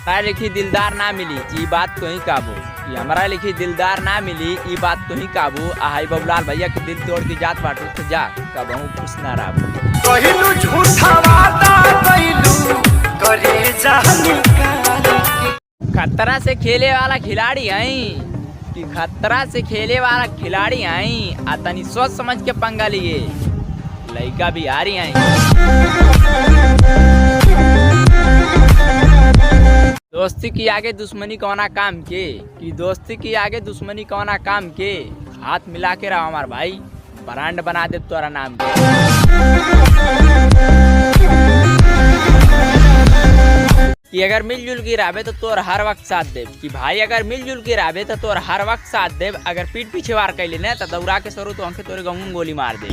हमारा लिखी दिलदार ना मिली ई बात तो ही काबू कि हमारा लिखी दिलदार ना मिली ई बात तो ही काबू। हाई बबुलाल भैया के दिल तोड़ के जात बाटू तो जा कबहू खुश ना रहो। कहिलू झूठा वादा कइलू करे जानी खतरा से खेले वाला खिलाड़ी हैं कि खतरा से खेले वाला खिलाड़ी हैं। आतनी सोच समझ के पंगा लिए लड़का बिहारी हैं। दोस्ती की आगे दुश्मनी कौना काम के कि दोस्ती की आगे दुश्मनी कौना काम के। हाथ मिला के रहो हमार भाई ब्रांड बना दे तोरा नाम के। कि अगर मिलजुल के रहबे तो तोर हर वक्त साथ देव कि भाई अगर मिलजुल के रहबे तो तोर हर वक्त साथ देव। अगर पीठ पीछे वार कैले ना तो दौड़ा के सरू तो हमके तोरे गहूं गोली मार दे।